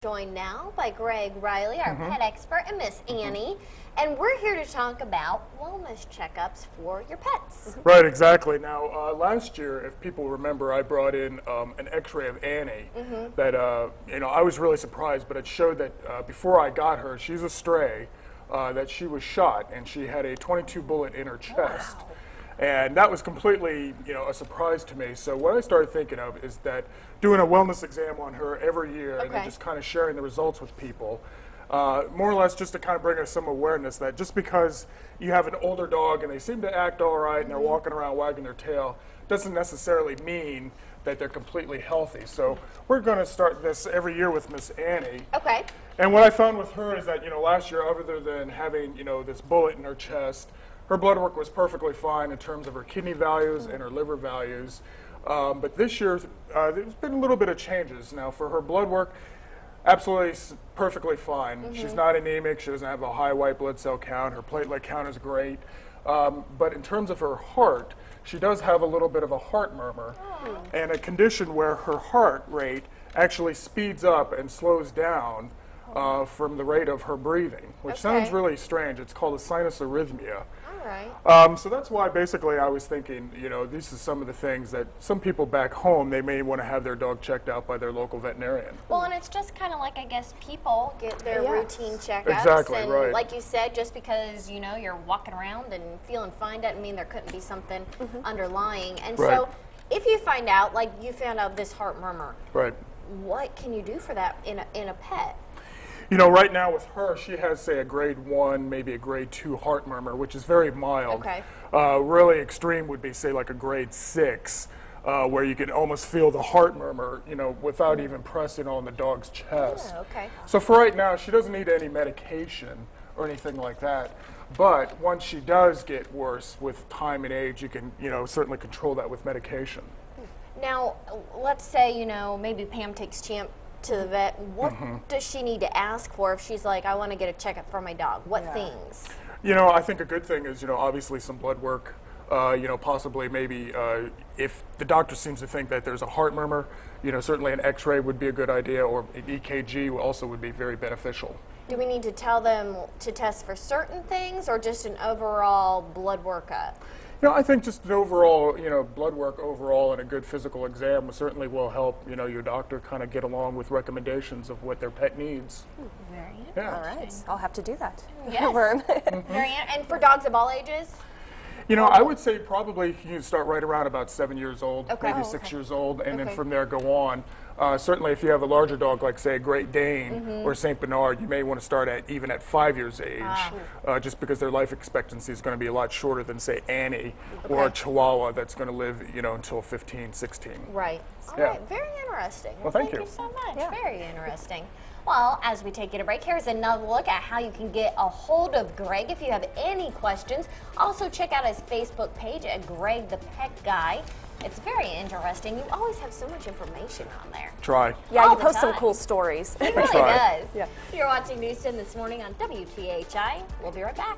Joined now by Greg Reilly, our pet expert, and Miss Annie. And we're here to talk about wellness checkups for your pets. Right, exactly. Now, last year, if people remember, I brought in an x-ray of Annie that, I was really surprised, but it showed that before I got her, she's a stray, that she was shot, and she had a 22 bullet in her chest. Wow. And that was completely, a surprise to me. So what I started thinking of is that doing a wellness exam on her every year and then just kind of sharing the results with people, more or less just to kind of bring us some awareness that just because you have an older dog and they seem to act all right and they're walking around wagging their tail doesn't necessarily mean that they're completely healthy. So we're going to start this every year with Miss Annie. Okay. And what I found with her is that, last year, other than having, this bullet in her chest, her blood work was perfectly fine in terms of her kidney values and her liver values. But this year, there's been a little bit of changes. Now, for her blood work, absolutely perfectly fine. She's not anemic. She doesn't have a high white blood cell count. Her platelet count is great. But in terms of her heart, she does have a little bit of a heart murmur and a condition where her heart rate actually speeds up and slows down from the rate of her breathing, which sounds really strange. It's called a sinus arrhythmia. Right. So that's why basically I was thinking, these are some of the things that some people back home, they may want to have their dog checked out by their local veterinarian. Well, and it's just kind of like, I guess, people get their routine checkups. Exactly, and right. like you said, just because, you're walking around and feeling fine doesn't mean there couldn't be something underlying. And so if you find out, like you found out this heart murmur, what can you do for that in a pet? Right now with her, she has, say, a grade 1, maybe a grade 2 heart murmur, which is very mild. Okay. Really extreme would be, say, like a grade 6, where you can almost feel the heart murmur, without even pressing on the dog's chest. Yeah, okay. So for right now, she doesn't need any medication or anything like that. But once she does get worse with time and age, you can, certainly control that with medication. Now, let's say, maybe Pam takes Champ to the vet. What does she need to ask for if she's like, I want to get a checkup for my dog? What things? I think a good thing is, obviously some blood work, possibly maybe if the doctor seems to think that there's a heart murmur, certainly an x-ray would be a good idea, or an EKG also would be very beneficial. Do we need to tell them to test for certain things or just an overall blood workup? I think just an overall, blood work overall and a good physical exam certainly will help, your doctor kind of get along with recommendations of what their pet needs. Very interesting. All right, I'll have to do that. Yes. And for dogs of all ages? I would say probably you start right around about 7 years old, maybe 6 years old, and then from there go on. Certainly if you have a larger dog like, say, a Great Dane or St. Bernard, you may want to start even at 5 years age, just because their life expectancy is going to be a lot shorter than, say, Annie or a Chihuahua that's going to live, until 15, 16. Right. All right. Very interesting. Well, thank you so much. Yeah. Very interesting. Well, as we take it a break, here's another look at how you can get a hold of Greg if you have any questions. Also, check out his Facebook page at Greg the Pet Guy. It's very interesting. You always have so much information on there. Try. Yeah, you post some cool stories. He really does. Yeah. You're watching News 10 this morning on WTHI. We'll be right back.